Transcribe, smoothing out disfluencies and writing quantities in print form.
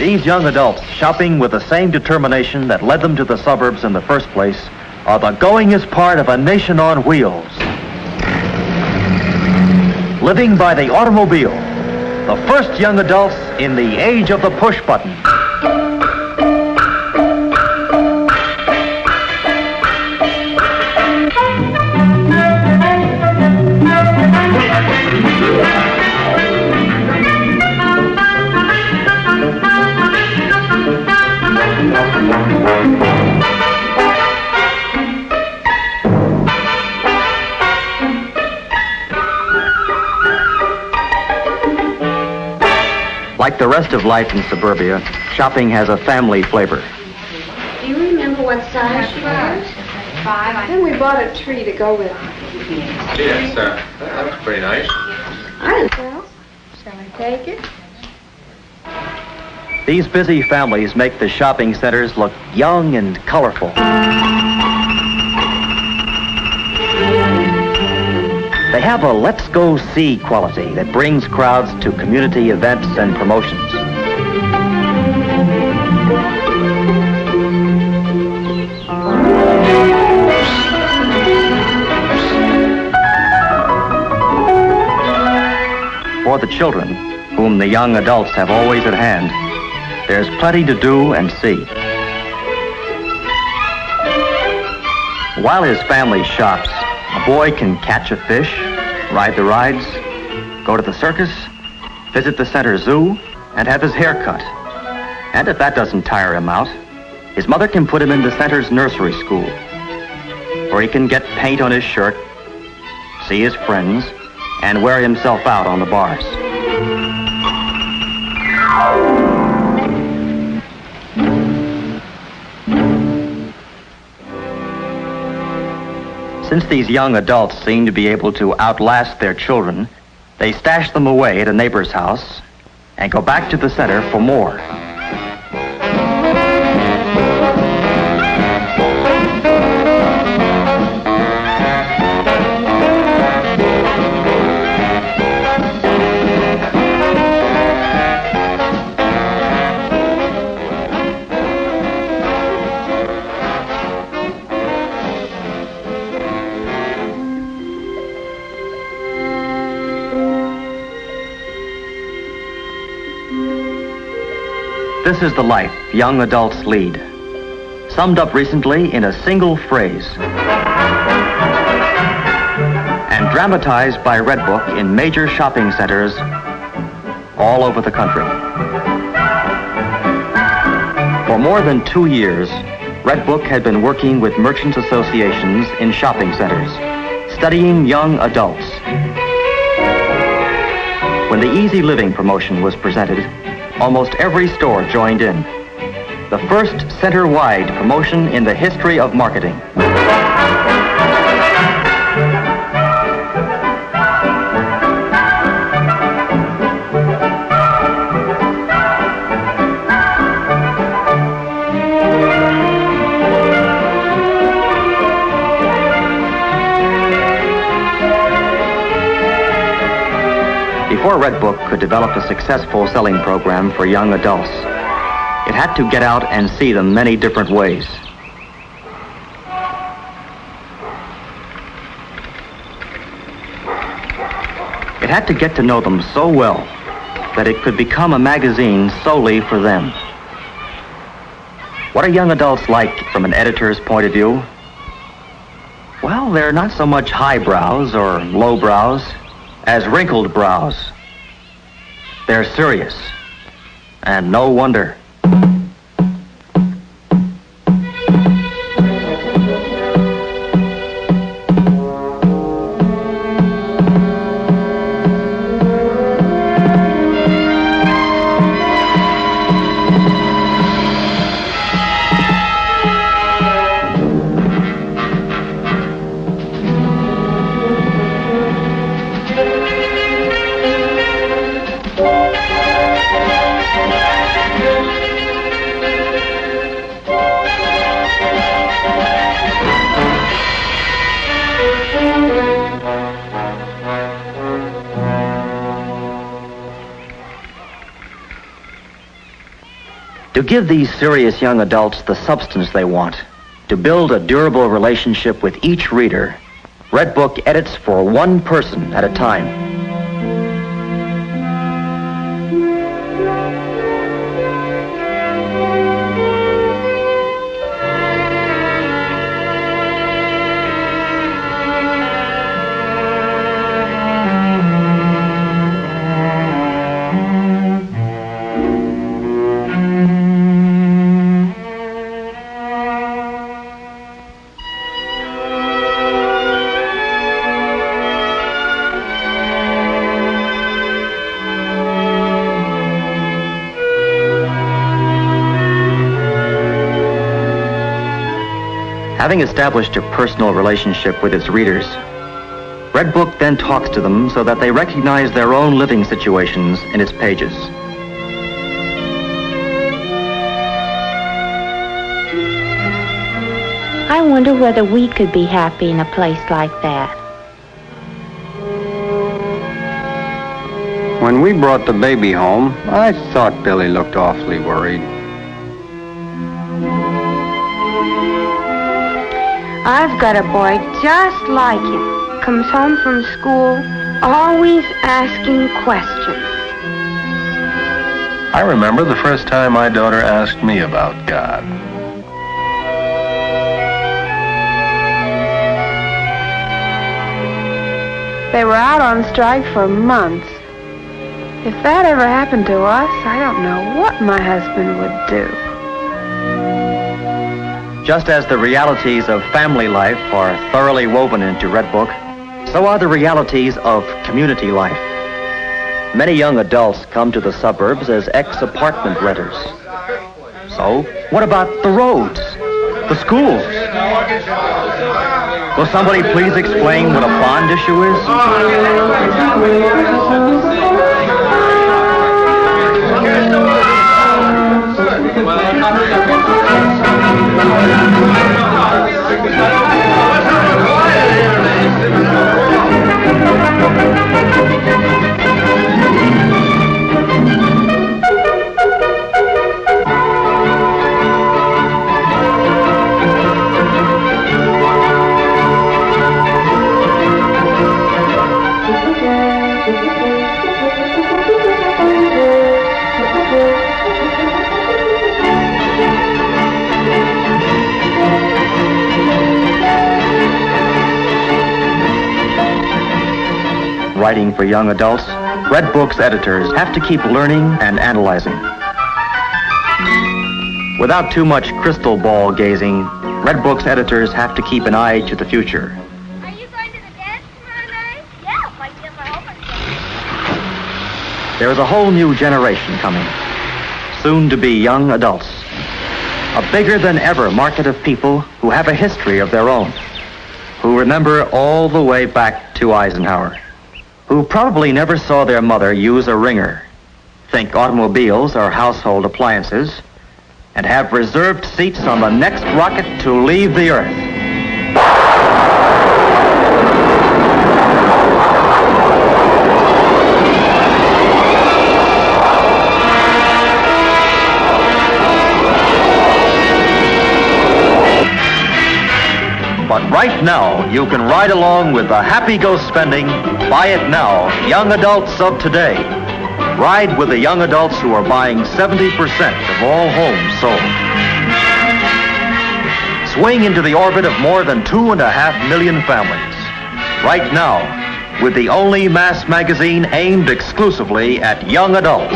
These young adults, shopping with the same determination that led them to the suburbs in the first place, are the goingest part of a nation on wheels. Living by the automobile, the first young adults in the age of the push button. Like the rest of life in suburbia, shopping has a family flavor. Do you remember what size you were? 5. Then we bought a tree to go with it. Yes, that was pretty nice. I didn't tell. Shall I take it? These busy families make the shopping centers look young and colorful. They have a let's go see quality that brings crowds to community events and promotions. For the children, whom the young adults have always at hand, there's plenty to do and see. While his family shops, a boy can catch a fish, ride the rides, go to the circus, visit the center zoo, and have his hair cut. And if that doesn't tire him out, his mother can put him in the center's nursery school, where he can get paint on his shirt, see his friends, and wear himself out on the bars. Since these young adults seem to be able to outlast their children, they stash them away at a neighbor's house and go back to the center for more. This is the life young adults lead, summed up recently in a single phrase, and dramatized by Redbook in major shopping centers all over the country. For more than 2 years, Redbook had been working with merchants' associations in shopping centers, studying young adults. When the Easy Living promotion was presented, almost every store joined in. The first center-wide promotion in the history of marketing. Before Redbook could develop a successful selling program for young adults, it had to get out and see them many different ways. It had to get to know them so well that it could become a magazine solely for them. What are young adults like from an editor's point of view? Well, they're not so much highbrows or lowbrows as wrinkled brows. They're serious, and no wonder. To give these serious young adults the substance they want, to build a durable relationship with each reader, Redbook edits for one person at a time. Having established a personal relationship with its readers, Redbook then talks to them so that they recognize their own living situations in its pages. I wonder whether we could be happy in a place like that. When we brought the baby home, I thought Billy looked awfully worried. I've got a boy just like him. Comes home from school, always asking questions. I remember the first time my daughter asked me about God. They were out on strike for months. If that ever happened to us, I don't know what my husband would do. Just as the realities of family life are thoroughly woven into Redbook, so are the realities of community life. Many young adults come to the suburbs as ex-apartment renters. So, what about the roads, the schools? Will somebody please explain what a bond issue is? Writing for young adults, Redbook's editors have to keep learning and analyzing. Without too much crystal ball gazing, Redbook's editors have to keep an eye to the future. Are you going to the dance tomorrow night? Yeah, my dear, my homework. There is a whole new generation coming, soon to be young adults. A bigger than ever market of people who have a history of their own, who remember all the way back to Eisenhower, who probably never saw their mother use a ringer, think automobiles are household appliances, and have reserved seats on the next rocket to leave the Earth. But right now, you can ride along with the happy go spending, buy it now, young adults of today. Ride with the young adults who are buying 70% of all homes sold. Swing into the orbit of more than 2.5 million families. Right now, with the only mass magazine aimed exclusively at young adults.